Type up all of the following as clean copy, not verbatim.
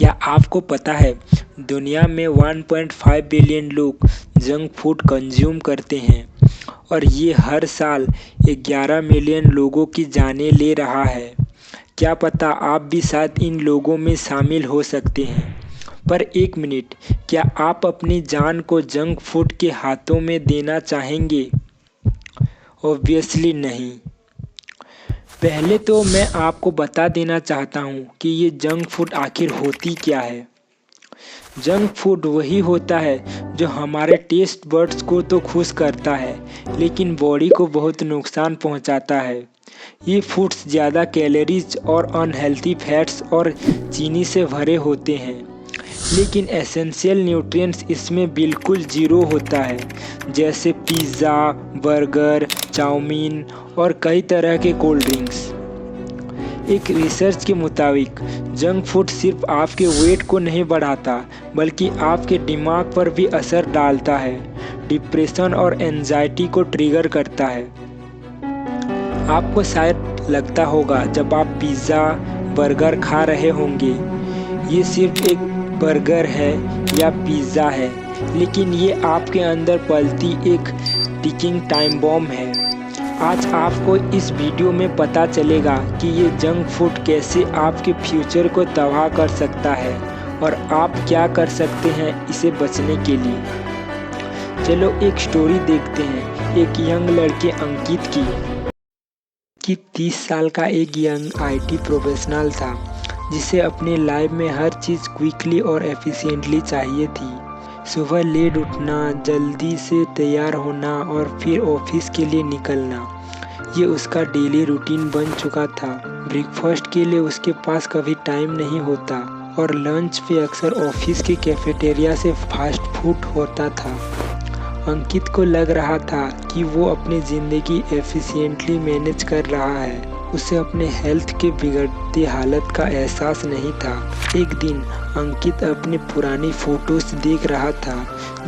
क्या आपको पता है दुनिया में 1.5 बिलियन लोग जंक फूड कंज्यूम करते हैं और ये हर साल 11 मिलियन लोगों की जानें ले रहा है। क्या पता आप भी शायद इन लोगों में शामिल हो सकते हैं। पर एक मिनट, क्या आप अपनी जान को जंक फूड के हाथों में देना चाहेंगे? ऑब्वियसली नहीं। पहले तो मैं आपको बता देना चाहता हूँ कि ये जंक फूड आखिर होती क्या है। जंक फूड वही होता है जो हमारे टेस्ट बड्स को तो खुश करता है, लेकिन बॉडी को बहुत नुकसान पहुंचाता है। ये फूड्स ज़्यादा कैलोरीज और अनहेल्थी फैट्स और चीनी से भरे होते हैं, लेकिन एसेंशियल न्यूट्रिएंट्स इसमें बिल्कुल ज़ीरो होता है, जैसे पिज़्ज़ा, बर्गर, चाउमीन और कई तरह के कोल्ड ड्रिंक्स। एक रिसर्च के मुताबिक जंक फूड सिर्फ आपके वेट को नहीं बढ़ाता, बल्कि आपके दिमाग पर भी असर डालता है, डिप्रेशन और एंजाइटी को ट्रिगर करता है। आपको शायद लगता होगा जब आप पिज़्ज़ा, बर्गर खा रहे होंगे, ये सिर्फ एक बर्गर है या पिज़्ज़ा है, लेकिन ये आपके अंदर पलती एक टिकिंग टाइम बॉम्ब है। आज आपको इस वीडियो में पता चलेगा कि ये जंक फूड कैसे आपके फ्यूचर को तबाह कर सकता है और आप क्या कर सकते हैं इसे बचने के लिए। चलो एक स्टोरी देखते हैं एक यंग लड़के अंकित की। 30 साल का एक यंग आईटी प्रोफेशनल था, जिसे अपने लाइफ में हर चीज़ क्विकली और एफिशिएंटली चाहिए थी। सुबह लेट उठना, जल्दी से तैयार होना और फिर ऑफिस के लिए निकलना, ये उसका डेली रूटीन बन चुका था। ब्रेकफास्ट के लिए उसके पास कभी टाइम नहीं होता और लंच पे अक्सर ऑफिस के कैफेटेरिया से फास्ट फूड होता था। अंकित को लग रहा था कि वो अपनी ज़िंदगी एफिशिएंटली मैनेज कर रहा है, उसे अपने हेल्थ के बिगड़ती हालत का एहसास नहीं था। एक दिन अंकित अपनी पुरानी फ़ोटोज़ देख रहा था।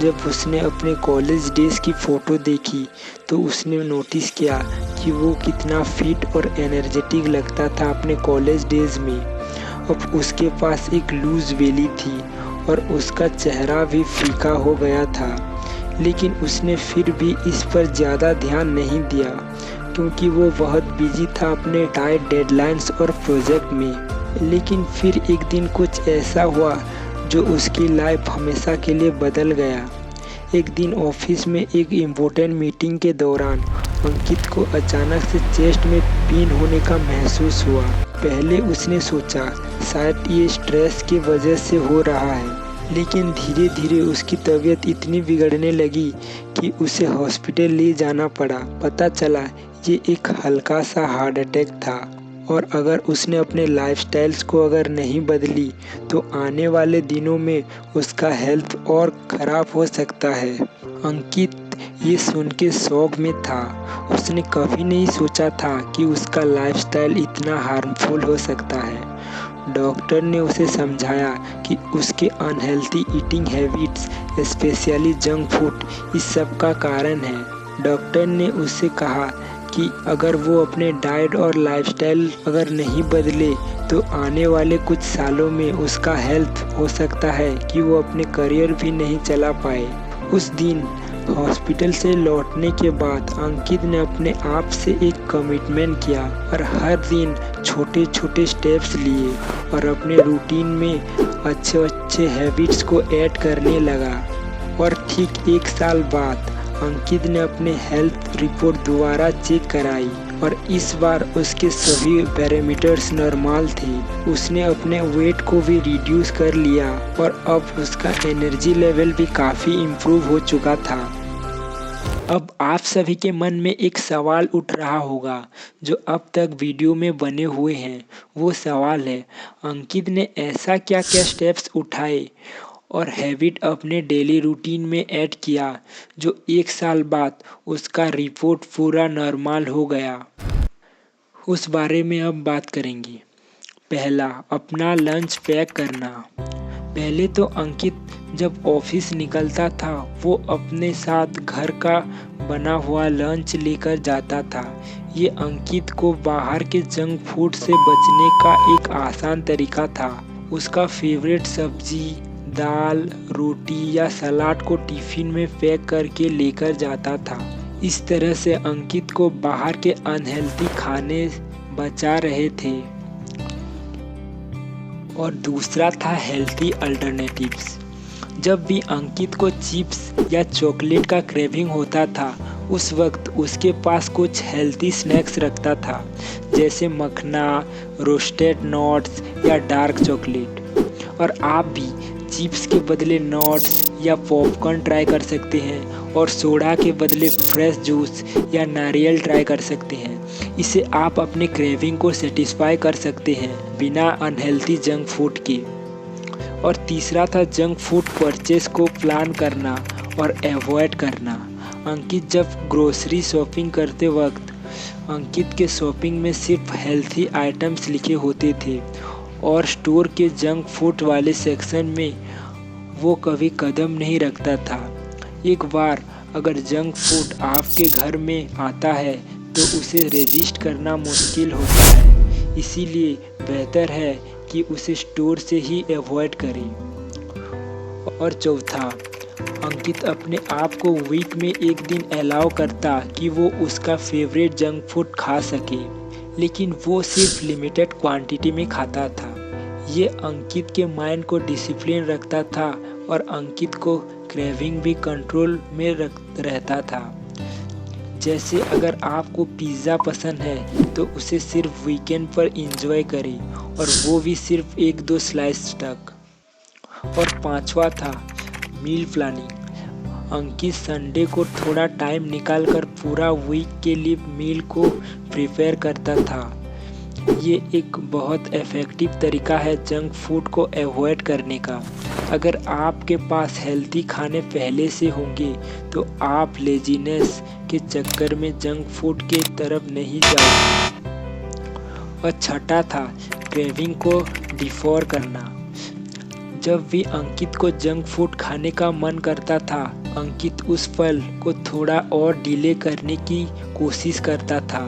जब उसने अपने कॉलेज डेज़ की फ़ोटो देखी तो उसने नोटिस किया कि वो कितना फिट और एनर्जेटिक लगता था अपने कॉलेज डेज़ में। अब उसके पास एक लूज़ बेली थी और उसका चेहरा भी फीका हो गया था, लेकिन उसने फिर भी इस पर ज़्यादा ध्यान नहीं दिया, क्योंकि वो बहुत बिजी था अपने टाइट डेडलाइंस और प्रोजेक्ट में। लेकिन फिर एक दिन कुछ ऐसा हुआ जो उसकी लाइफ हमेशा के लिए बदल गया। एक दिन ऑफिस में एक इम्पोर्टेंट मीटिंग के दौरान अंकित को अचानक से चेस्ट में पेन होने का महसूस हुआ। पहले उसने सोचा शायद ये स्ट्रेस की वजह से हो रहा है, लेकिन धीरे धीरे उसकी तबीयत इतनी बिगड़ने लगी कि उसे हॉस्पिटल ले जाना पड़ा। पता चला ये एक हल्का सा हार्ट अटैक था और अगर उसने अपने लाइफस्टाइल्स को अगर नहीं बदली तो आने वाले दिनों में उसका हेल्थ और ख़राब हो सकता है। अंकित ये सुन के शौक में था। उसने कभी नहीं सोचा था कि उसका लाइफस्टाइल इतना हार्मफुल हो सकता है। डॉक्टर ने उसे समझाया कि उसके unhealthy eating habits, specially junk food, इस सब का कारण है। डॉक्टर ने उससे कहा कि अगर वो अपने डाइट और लाइफस्टाइल अगर नहीं बदले तो आने वाले कुछ सालों में उसका हेल्थ हो सकता है कि वो अपने करियर भी नहीं चला पाए। उस दिन हॉस्पिटल से लौटने के बाद अंकित ने अपने आप से एक कमिटमेंट किया और हर दिन छोटे छोटे स्टेप्स लिए और अपने रूटीन में अच्छे अच्छे हैबिट्स को ऐड करने लगा। और ठीक 1 साल बाद अंकित ने अपने हेल्थ रिपोर्ट दोबारा चेक कराई और इस बार उसके सभी पैरामीटर्स नॉर्मल थे। उसने अपने वेट को भी रिड्यूस कर लिया और अब उसका एनर्जी लेवल भी काफ़ी इम्प्रूव हो चुका था। अब आप सभी के मन में एक सवाल उठ रहा होगा जो अब तक वीडियो में बने हुए हैं। वो सवाल है, अंकित ने ऐसा क्या क्या स्टेप्स उठाए और हैबिट अपने डेली रूटीन में ऐड किया जो 1 साल बाद उसका रिपोर्ट पूरा नॉर्मल हो गया। उस बारे में अब बात करेंगे। पहला, अपना लंच पैक करना। पहले तो अंकित जब ऑफिस निकलता था वो अपने साथ घर का बना हुआ लंच लेकर जाता था। ये अंकित को बाहर के जंक फूड से बचने का एक आसान तरीका था। उसका फेवरेट सब्जी, दाल, रोटी या सलाद को टिफिन में पैक करके लेकर जाता था। इस तरह से अंकित को बाहर के अनहेल्दी खाने बचा रहे थे। और दूसरा था हेल्थी अल्टरनेटिव्स। जब भी अंकित को चिप्स या चॉकलेट का क्रेविंग होता था, उस वक्त उसके पास कुछ हेल्थी स्नैक्स रखता था, जैसे मखना, रोस्टेड नट्स या डार्क चॉकलेट। और आप भी चिप्स के बदले नट्स या पॉपकॉर्न ट्राई कर सकते हैं और सोडा के बदले फ्रेश जूस या नारियल ट्राई कर सकते हैं। इससे आप अपने क्रेविंग को सेटिस्फाई कर सकते हैं बिना अनहेल्थी जंक फूड के। और तीसरा था जंक फूड परचेस को प्लान करना और अवॉइड करना। अंकित जब ग्रोसरी शॉपिंग करते वक्त अंकित के शॉपिंग में सिर्फ हेल्थी आइटम्स लिखे होते थे और स्टोर के जंक फूड वाले सेक्शन में वो कभी कदम नहीं रखता था। एक बार अगर जंक फूड आपके घर में आता है तो उसे रेजिस्ट करना मुश्किल होता है, इसीलिए बेहतर है कि उसे स्टोर से ही अवॉइड करें। और चौथा, अंकित अपने आप को वीक में एक दिन अलाउ करता कि वो उसका फेवरेट जंक फूड खा सके, लेकिन वो सिर्फ लिमिटेड क्वांटिटी में खाता था। ये अंकित के माइंड को डिसिप्लिन रखता था और अंकित को क्रेविंग भी कंट्रोल में रहता था। जैसे अगर आपको पिज़्ज़ा पसंद है तो उसे सिर्फ वीकेंड पर एंजॉय करें, और वो भी सिर्फ 1-2 स्लाइस तक। और पांचवा था मील प्लानिंग। अंकित संडे को थोड़ा टाइम निकालकर पूरा वीक के लिए मील को प्रिपेयर करता था। ये एक बहुत इफ़ेक्टिव तरीका है जंक फूड को अवॉइड करने का। अगर आपके पास हेल्थी खाने पहले से होंगे तो आप लेजीनेस के चक्कर में जंक फूड के तरफ नहीं जाओगे। और छठा था क्रेविंग को डिफोर करना। जब भी अंकित को जंक फूड खाने का मन करता था, अंकित उस पल को थोड़ा और डिले करने की कोशिश करता था।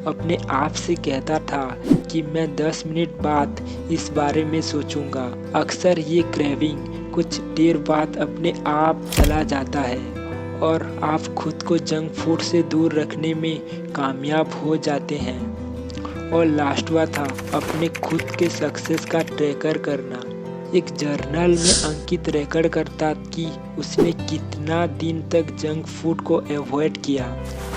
अपने आप से कहता था कि मैं 10 मिनट बाद इस बारे में सोचूंगा। अक्सर ये क्रेविंग कुछ देर बाद अपने आप चला जाता है और आप खुद को जंक फूड से दूर रखने में कामयाब हो जाते हैं। और लास्टवा था अपने खुद के सक्सेस का ट्रैकर करना। एक जर्नल में अंकित रिकॉर्ड करता कि उसने कितना दिन तक जंक फूड को अवॉइड किया।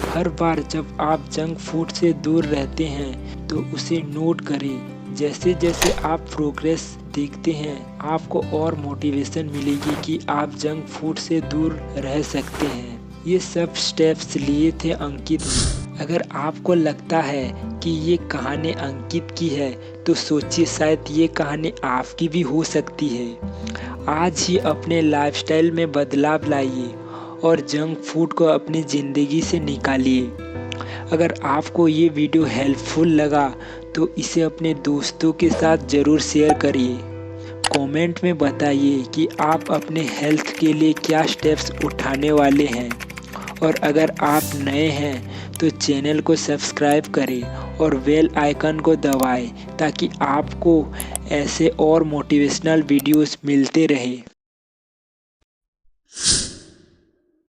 हर बार जब आप जंक फूड से दूर रहते हैं तो उसे नोट करें। जैसे जैसे आप प्रोग्रेस देखते हैं, आपको और मोटिवेशन मिलेगी कि आप जंक फूड से दूर रह सकते हैं। ये सब स्टेप्स लिए थे अंकित ने। अगर आपको लगता है कि ये कहानी अंकित की है तो सोचिए शायद ये कहानी आपकी भी हो सकती है। आज ही अपने लाइफस्टाइल में बदलाव लाइए और जंक फूड को अपनी ज़िंदगी से निकालिए। अगर आपको ये वीडियो हेल्पफुल लगा तो इसे अपने दोस्तों के साथ ज़रूर शेयर करिए। कमेंट में बताइए कि आप अपने हेल्थ के लिए क्या स्टेप्स उठाने वाले हैं। और अगर आप नए हैं तो चैनल को सब्सक्राइब करें और बेल आइकन को दबाएं ताकि आपको ऐसे और मोटिवेशनल वीडियोस मिलते रहे।